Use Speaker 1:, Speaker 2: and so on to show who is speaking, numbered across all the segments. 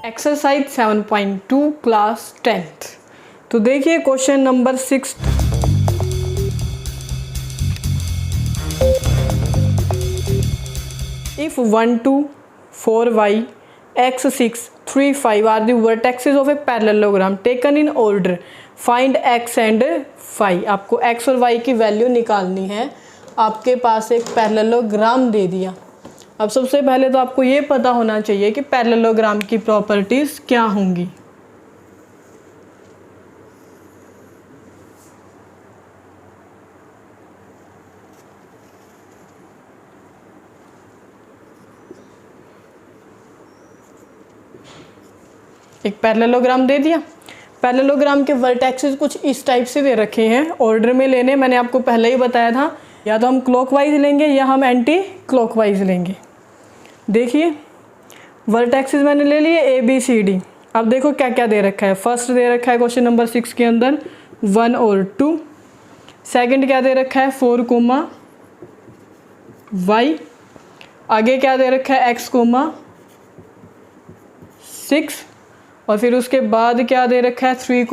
Speaker 1: Exercise 7.2 class 10th। तो देखिए question number 6। If 1, 2, 4y, x, 6, 3, 5 are the vertices of a parallelogram taken in order, find x and phi। आपको x और y की value निकालनी है। आपके पास एक पैरेललोग्राम दे दिया। अब सबसे पहले तो आपको ये पता होना चाहिए कि पैरेललोग्राम की प्रॉपर्टीज़ क्या होंगी। एक पैरेललोग्राम दे दिया। पैरेललोग्राम के वर्टेक्सेस कुछ इस टाइप से दे रखे हैं, ऑर्डर में लेने मैंने आपको पहले ही बताया था, या तो हम क्लॉकवाइज लेंगे या हम एंटी क्लॉकवाइज लेंगे। देखिए वर्टेक्सेस मैंने ले लिए ए बी सी डी। अब देखो क्या क्या दे रखा है। फर्स्ट दे रखा है क्वेश्चन नंबर 6 के अंदर 1 और 2। सेकंड क्या दे रखा है 4, y। आगे क्या दे रखा है x, 6। और फिर उसके बाद क्या दे रखा है 3,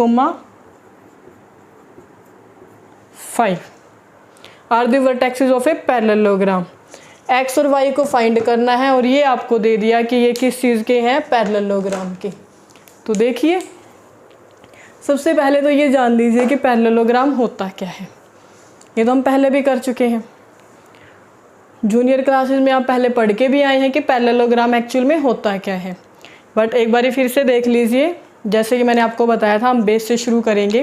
Speaker 1: 5 are the vertexes of a parallelogram. X और वाई को फाइंड करना है और ये आपको दे दिया कि ये किस चीज़ के हैं, पैरेललोग्राम के। तो देखिए सबसे पहले तो ये जान लीजिए कि पैरेललोग्राम होता क्या है। ये तो हम पहले भी कर चुके हैं, जूनियर क्लासेस में आप पहले पढ़ के भी आए हैं कि पैरेललोग्राम एक्चुअल में होता क्या है। बट एक बारी फिर से देख लीजिए, जैसे कि मैंने आपको बताया था हम बेस से शुरू करेंगे।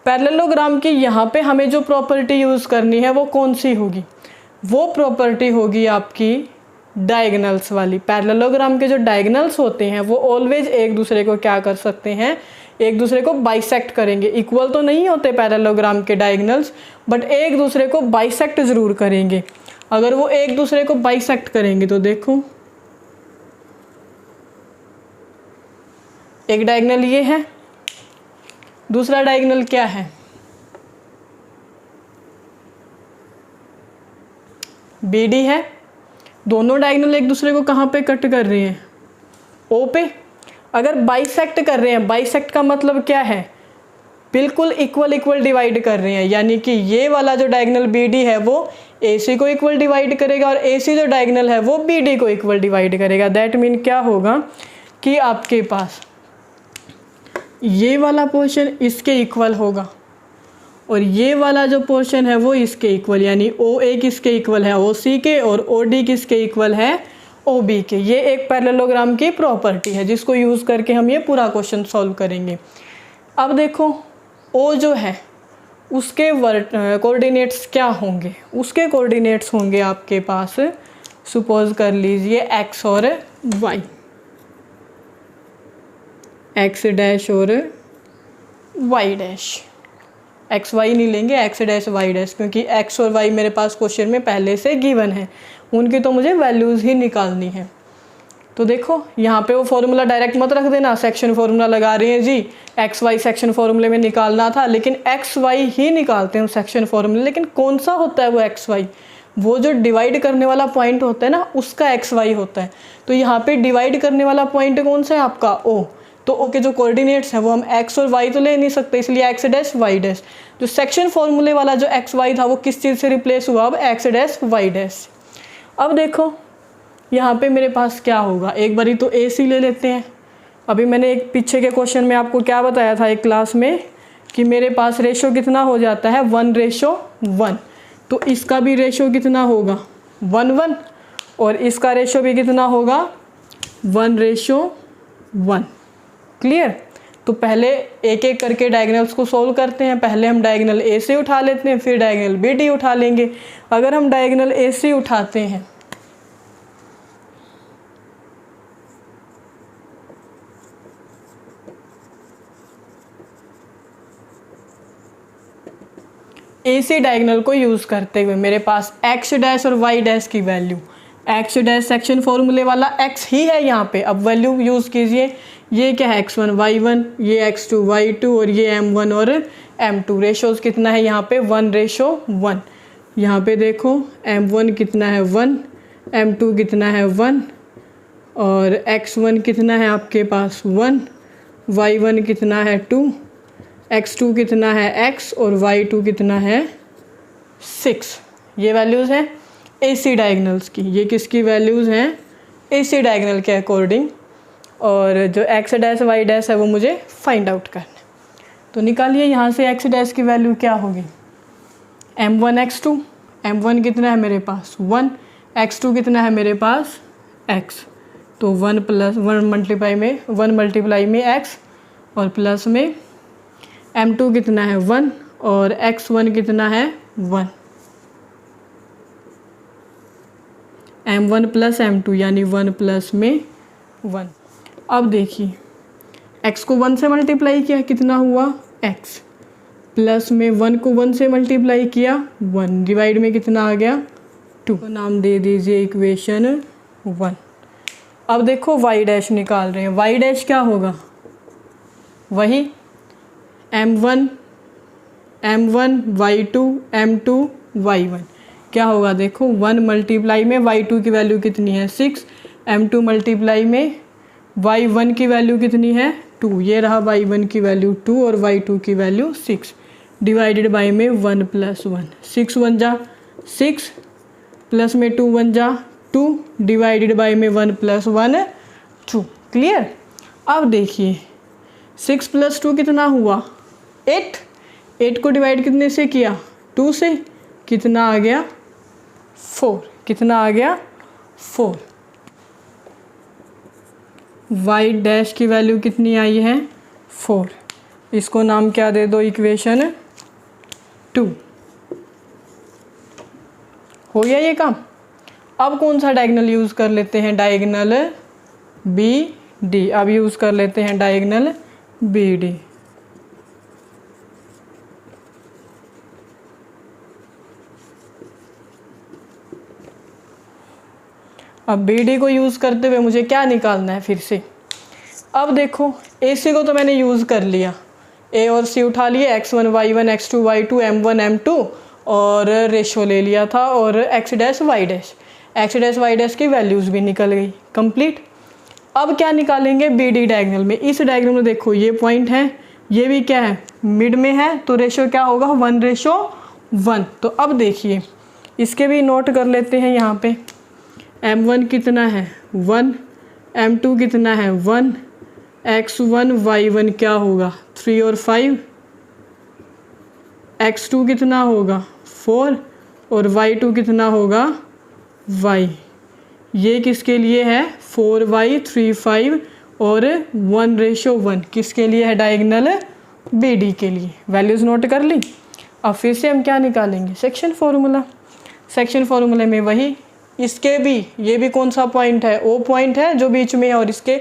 Speaker 1: पैरेललोग्राम की यहाँ पे हमें जो प्रॉपर्टी यूज़ करनी है वो कौन सी होगी, वो प्रॉपर्टी होगी आपकी डायगोनल्स वाली। पैरेललोग्राम के जो डायगोनल्स होते हैं वो ऑलवेज एक दूसरे को क्या कर सकते हैं, एक दूसरे को बाइसेक्ट करेंगे। इक्वल तो नहीं होते पैरेललोग्राम के डायगोनल्स, बट एक दूसरे को बाइसेक्ट ज़रूर करेंगे। अगर वो एक दूसरे को बाइसेक्ट करेंगे तो देखो एक डायगोनल ये है, दूसरा डायगोनल क्या है बी डी है। दोनों डायगोनल एक दूसरे को कहाँ पे कट कर रहे हैं, ओ पे। अगर बाइसेक्ट कर रहे हैं, बाइसेक्ट का मतलब क्या है, बिल्कुल इक्वल डिवाइड कर रहे हैं। यानी कि ये वाला जो डायगोनल बी डी है वो ए सी को इक्वल डिवाइड करेगा और ए सी जो डायगोनल है वो बी डी को इक्वल डिवाइड करेगा। दैट मीन क्या होगा कि आपके पास ये वाला पोर्शन इसके इक्वल होगा और ये वाला जो पोर्शन है वो इसके इक्वल, यानी ओ ए किसके इक्वल है, ओ सी के, और ओ डी किसके इक्वल है, ओ बी के। ये एक पैरेललोग्राम की प्रॉपर्टी है जिसको यूज़ करके हम ये पूरा क्वेश्चन सॉल्व करेंगे। अब देखो ओ जो है उसके कोऑर्डिनेट्स क्या होंगे, उसके कोऑर्डिनेट्स होंगे आपके पास, सपोज कर लीजिए एक्स और वाई, एक्स डैश और वाई डैश। एक्स वाई नहीं लेंगे, एक्स डैश वाई डैश, क्योंकि एक्स और वाई मेरे पास क्वेश्चन में पहले से गिवन है, उनकी तो मुझे वैल्यूज़ ही निकालनी है। तो देखो यहाँ पे वो फॉर्मूला डायरेक्ट मत रख देना, सेक्शन फॉर्मूला लगा रहे हैं जी, एक्स वाई सेक्शन फॉर्मूले में निकालना था, लेकिन एक्स वाई ही निकालते हैं सेक्शन फॉर्मूले। लेकिन कौन सा होता है वो एक्स वाई, वो जो डिवाइड करने वाला पॉइंट होता है ना उसका एक्स वाई होता है। तो यहाँ पे डिवाइड करने वाला पॉइंट कौन सा है आपका, ओ। तो ओ के जो कोऑर्डिनेट्स हैं वो हम एक्स और वाई तो ले नहीं सकते, इसलिए एक्स डैश वाई डैश। जो सेक्शन फॉर्मूले वाला जो एक्स वाई था वो किस चीज़ से रिप्लेस हुआ, अब एक्स डैश वाई डैश। अब देखो यहाँ पे मेरे पास क्या होगा, एक बारी तो ए सी ले लेते हैं। अभी मैंने एक पीछे के क्वेश्चन में आपको क्या बताया था एक क्लास में कि मेरे पास रेशो कितना हो जाता है 1:1। तो इसका भी रेशो कितना होगा 1:1 और इसका रेशो भी कितना होगा 1:1। क्लियर। तो पहले एक एक करके डायगोनल्स को सोल्व करते हैं। पहले हम डायगोनल ए सी उठा लेते हैं, फिर डायगोनल बी डी उठा लेंगे। अगर हम डायगोनल ए सी उठाते हैं ए सी डायगोनल को यूज़ करते हुए मेरे पास एक्स डैश और वाई डैश की वैल्यू, एक्स डैश सेक्शन फॉर्मूले वाला एक्स ही है यहाँ पे। अब वैल्यू यूज़ कीजिए, ये क्या है x1 y1, ये x2 y2 और ये m1 और m2। रेशोज़ कितना है यहाँ पे 1:1। यहाँ पे देखो m1 कितना है 1, m2 कितना है 1 और x1 कितना है आपके पास 1, y1 कितना है 2, x2 कितना है x और y2 कितना है 6। ये वैल्यूज़ हैं AC डायगनल्स की। ये किसकी वैल्यूज़ हैं? AC डायगनल के अकॉर्डिंग। और जो x डैश y डैश है वो मुझे फाइंड आउट करना है। तो निकालिए यहाँ से x डैश की वैल्यू क्या होगी? m1 x2, m1 कितना है मेरे पास 1, x2 कितना है मेरे पास x, तो 1 प्लस 1 मल्टीप्लाई में x और प्लस में m2 कितना है 1 और x1 कितना है 1, m1 प्लस m2 यानी 1 प्लस में 1। अब देखिए x को 1 से मल्टीप्लाई किया कितना हुआ x, प्लस में 1 को 1 से मल्टीप्लाई किया 1, डिवाइड में कितना आ गया 2, तो नाम दे दीजिए इक्वेशन 1। अब देखो y डैश निकाल रहे हैं, y डैश क्या होगा? वही m1 y2 m2 y1 क्या होगा? देखो 1 मल्टीप्लाई में y2 की वैल्यू कितनी है 6, m2 मल्टीप्लाई में y1 की वैल्यू कितनी है 2, ये रहा y1 की वैल्यू 2 और y2 की वैल्यू 6, डिवाइडेड बाय में 1 प्लस 1, 6 1 जा 6 प्लस में 2 1 जा 2, डिवाइडेड बाय में 1 प्लस 1 2। क्लियर? अब देखिए 6 प्लस 2 कितना हुआ 8, 8 को डिवाइड कितने से किया 2 से, कितना आ गया 4, कितना आ गया 4। y डैश की वैल्यू कितनी आई है 4, इसको नाम क्या दे दो इक्वेशन 2। हो गया ये काम। अब कौन सा डायगोनल यूज़ कर लेते हैं? Diagonal BD। अब यूज़ कर लेते हैं डायगोनल BD। अब BD को यूज़ करते हुए मुझे क्या निकालना है फिर से? अब देखो AC को तो मैंने यूज़ कर लिया, A और C उठा लिए, x1 y1 x2 y2 m1 m2 और रेशो ले लिया था और x डैश y डैश की वैल्यूज़ भी निकल गई कंप्लीट। अब क्या निकालेंगे BD डायगोनल में? इस डायगोनल में देखो ये पॉइंट है, ये भी क्या है मिड में है, तो रेशो क्या होगा 1:1। तो अब देखिए इसके भी नोट कर लेते हैं यहाँ पे, m1 कितना है 1, m2 कितना है 1, x1 y1 क्या होगा 3 और 5, x2 कितना होगा 4 और y2 कितना होगा y। ये किसके लिए है 4y 3 5 और 1:1, किसके लिए है? डायगोनल BD के लिए। वैल्यूज़ नोट कर ली। अब फिर से हम क्या निकालेंगे? Section formula. सेक्शन फार्मूले में वही, इसके भी ये भी कौन सा पॉइंट है? O पॉइंट है जो बीच में है और इसके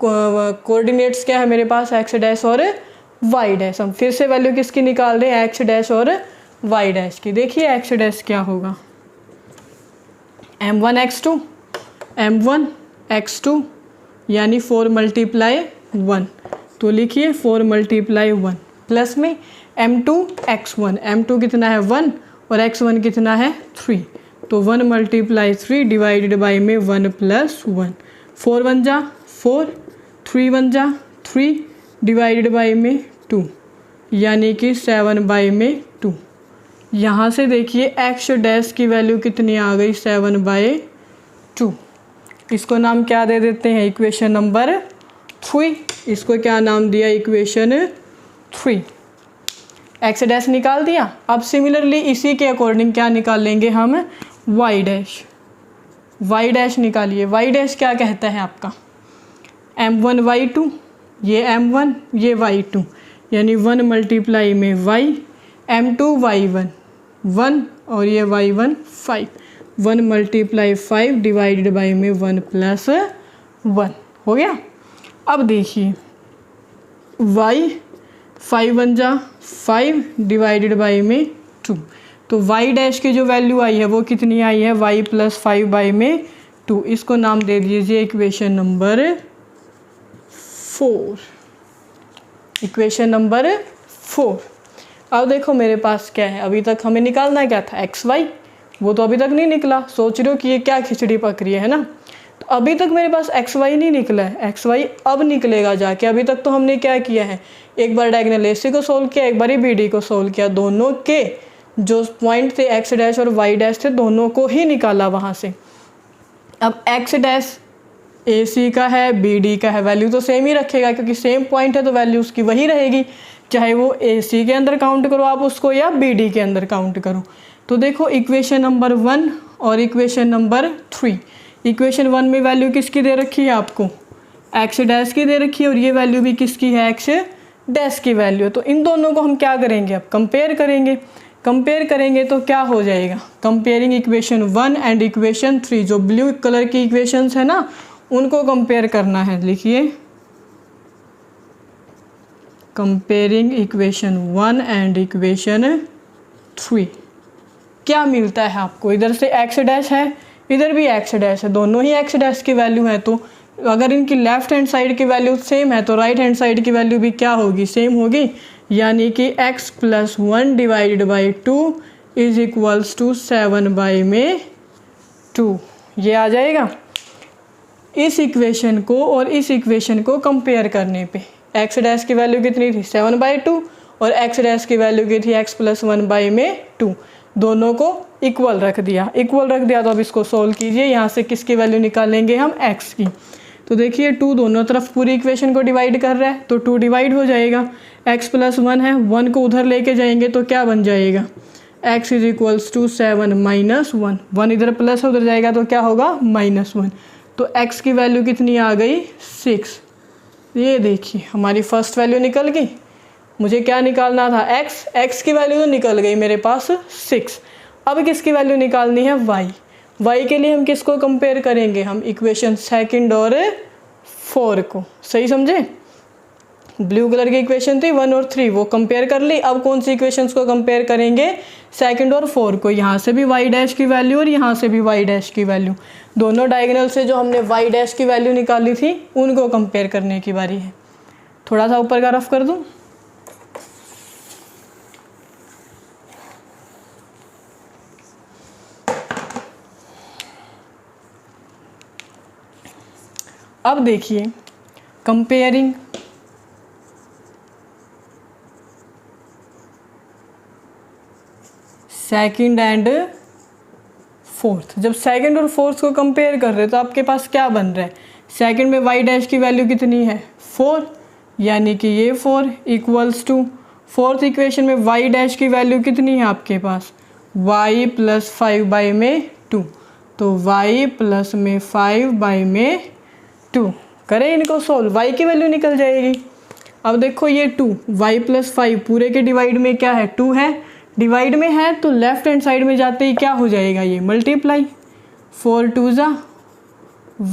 Speaker 1: कोऑर्डिनेट्स क्या है मेरे पास x डैश और y डैश। हम फिर से वैल्यू किसकी निकाल रहे हैं? x डैश और y डैश की। देखिए x डैश क्या होगा m1 x2 यानी 4 मल्टीप्लाई 1, तो लिखिए 4 मल्टीप्लाई 1 प्लस में m2 m2 कितना है 1 और x1 कितना है 3, तो 1 मल्टीप्लाई 3 डिवाइडेड बाई में 1 प्लस 1, 4 1 जा 4, 3 1 जा 3 डिवाइडेड बाई में 2 यानी कि 7 बाई में 2। यहाँ से देखिए x डैश की वैल्यू कितनी आ गई 7/2। इसको नाम क्या दे देते हैं? Equation number 3। इसको क्या नाम दिया? इक्वेशन 3। x डैश निकाल दिया। अब सिमिलरली इसी के अकॉर्डिंग क्या निकालेंगे हम? y dash. y डैश निकालिए। y डैश क्या कहता है आपका? m1 y2, ये m1 ये y2 यानी 1 मल्टीप्लाई में y, m2 y1 1 और ये y1 5, 1 मल्टीप्लाई 5 डिवाइडेड बाई में 1 प्लस 1 हो गया। अब देखिए y 5 1 जा 5 डिवाइडेड बाई में 2, तो y डैश की जो वैल्यू आई है वो कितनी आई है? y प्लस 5 बाई में 2। इसको नाम दे दीजिए इक्वेशन नंबर 4। Equation number 4। अब देखो मेरे पास क्या है, अभी तक हमें निकालना क्या था? एक्स वाई, वो तो अभी तक नहीं निकला। सोच रहे हो कि ये क्या खिचड़ी पक रही है ना। तो अभी तक मेरे पास एक्स वाई नहीं निकला है, एक्स वाई अब निकलेगा जाके। अभी तक तो हमने क्या किया है, एक बार डायगोनल ए सी को सोल्व किया, एक बार बी डी को सोल्व किया, दोनों के जो पॉइंट थे एक्स डैश और वाई डैश थे दोनों को ही निकाला वहाँ से। अब एक्स डैश ए सी का है, बी डी का है, वैल्यू तो सेम ही रखेगा क्योंकि सेम पॉइंट है तो वैल्यू उसकी वही रहेगी, चाहे वो ए सी के अंदर काउंट करो आप उसको या बी डी के अंदर काउंट करो। तो देखो इक्वेशन नंबर 1 और इक्वेशन नंबर 3, इक्वेशन 1 में वैल्यू किसकी दे रखी है आपको, एक्स डैश की दे रखी है, और ये वैल्यू भी किसकी है, एक्स डैश की वैल्यू। तो इन दोनों को हम क्या करेंगे, अब कंपेयर करेंगे। कंपेयर करेंगे तो क्या हो जाएगा, कंपेयरिंग इक्वेशन 1 एंड इक्वेशन 3, जो ब्लू कलर की इक्वेशंस है ना उनको कंपेयर करना है। लिखिए कंपेयरिंग इक्वेशन 1 एंड इक्वेशन 3, क्या मिलता है आपको, इधर से एक्स डैश है इधर भी एक्स डैश है, दोनों ही एक्स डैश की वैल्यू है। तो अगर इनकी लेफ्ट हैंड साइड की वैल्यू सेम है तो राइट हैंड साइड की वैल्यू भी क्या होगी, सेम होगी, यानी कि x + 1 divided by 2 is equals to 7/2, ये आ जाएगा। इस इक्वेशन को और इस इक्वेशन को कंपेयर करने पे एक्स डैश की वैल्यू कितनी थी 7/2 और एक्स डैश की वैल्यू की थी x + 1/2, दोनों को इक्वल रख दिया। तो अब इसको सोल्व कीजिए, यहाँ से किसकी वैल्यू निकालेंगे हम, x की। तो देखिए 2 दोनों तरफ पूरी इक्वेशन को डिवाइड कर रहा है तो 2 डिवाइड हो जाएगा, x + 1 है, 1 को उधर लेके जाएंगे तो क्या बन जाएगा, x = 7 - 1, 1 इधर प्लस उधर जाएगा तो क्या होगा -1, तो x की वैल्यू कितनी आ गई 6। ये देखिए हमारी फर्स्ट वैल्यू निकल गई। मुझे क्या निकालना था, x की वैल्यू तो निकल गई मेरे पास 6। अब किसकी वैल्यू निकालनी है, y के लिए हम किसको कंपेयर करेंगे, हम इक्वेशन 2 और 4 को, सही समझे। ब्लू कलर की इक्वेशन थी 1 और 3, वो कंपेयर कर ली। अब कौन सी इक्वेशंस को कंपेयर करेंगे, 2 और 4 को। यहाँ से भी y डैश की वैल्यू और यहाँ से भी y डैश की वैल्यू, दोनों डायगोनल से जो हमने y डैश की वैल्यू निकाली थी उनको कंपेयर करने की बारी है। थोड़ा सा ऊपर का रफ कर दूँ, अब देखिए कंपेयरिंग सेकंड एंड फोर्थ। जब सेकंड और फोर्थ को कंपेयर कर रहे हैं तो आपके पास क्या बन रहा है, सेकंड में y डैश की वैल्यू कितनी है 4, यानी कि ये 4 इक्वल्स टू फोर्थ इक्वेशन में y डैश की वैल्यू कितनी है आपके पास, y + 5/2, तो y + 5/2 करें इनको सोल्व, y की वैल्यू निकल जाएगी। अब देखो ये 2 y + 5 पूरे के डिवाइड में क्या है 2 है, डिवाइड में है तो लेफ्ट हैंड साइड में जाते ही क्या हो जाएगा, ये मल्टीप्लाई, 4 × 2 =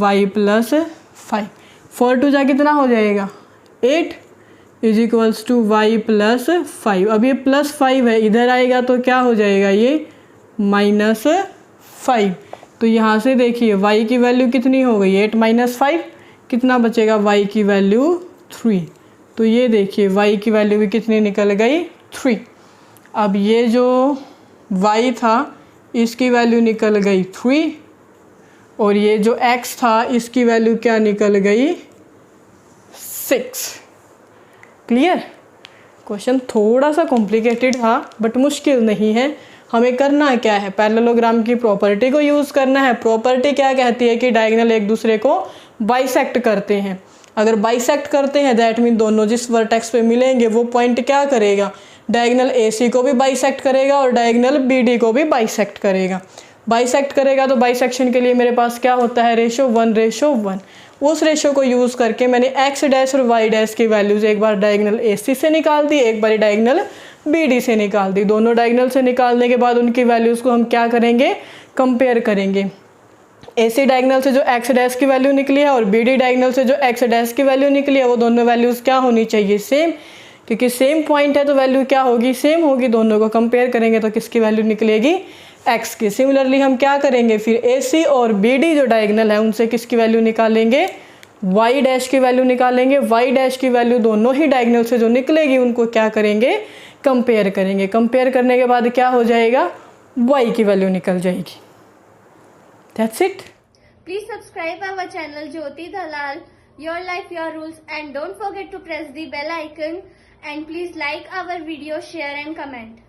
Speaker 1: y + 5, 4 × 2 = कितना हो जाएगा 8 इज इक्वल्स टू y + 5। अब ये +5 है, इधर आएगा तो क्या हो जाएगा ये -5। तो यहाँ से देखिए y की वैल्यू कितनी हो गई 8 - 5, कितना बचेगा y की वैल्यू 3। तो ये देखिए y की वैल्यू भी कितनी निकल गई 3। अब ये जो y था इसकी वैल्यू निकल गई 3 और ये जो x था इसकी वैल्यू क्या निकल गई 6। क्लियर। क्वेश्चन थोड़ा सा कॉम्प्लिकेटेड था बट मुश्किल नहीं है। हमें करना क्या है, पैरेललोग्राम की प्रॉपर्टी को यूज़ करना है। प्रॉपर्टी क्या कहती है कि डायगोनल एक दूसरे को बाइसेक्ट करते हैं। अगर बाइसेक्ट करते हैं दैट मीन दोनों जिस वर्टेक्स पे मिलेंगे वो पॉइंट क्या करेगा, डायगोनल AC को भी बाइसेक्ट करेगा और डायगोनल BD को भी बाइसेक्ट करेगा। बाइसेक्ट करेगा तो बाइसेक्शन के लिए मेरे पास क्या होता है रेशो 1:1। उस रेशो को यूज़ करके मैंने x डैश और y डैश की वैल्यूज़ एक बार डायगोनल AC से निकाल दी, एक बार डायगोनल BD से निकाल दी। दोनों डायगोनल से निकालने के बाद उनकी वैल्यूज़ को हम क्या करेंगे, कंपेयर करेंगे। AC डायगोनल से जो x डैश की वैल्यू निकली है और BD डायगोनल से जो x डैश की वैल्यू निकली है वो दोनों वैल्यूज़ क्या होनी चाहिए, सेम, क्योंकि सेम पॉइंट है तो वैल्यू क्या होगी, सेम होगी। दोनों को कंपेयर करेंगे तो किसकी वैल्यू निकलेगी, x की। सिमिलरली हम क्या करेंगे फिर AC और BD जो डायगोनल है उनसे किसकी वैल्यू निकालेंगे, y डैश की वैल्यू निकालेंगे। y डैश की वैल्यू दोनों ही डायगोनल से जो निकलेगी उनको क्या करेंगे, कंपेयर करेंगे। कंपेयर करने के बाद क्या हो जाएगा, y की वैल्यू निकल जाएगी। That's it.
Speaker 2: Please subscribe our channel Jyoti Dalal, Your Life, Your Rules, and don't forget to press the bell icon, and please like our video, share and comment.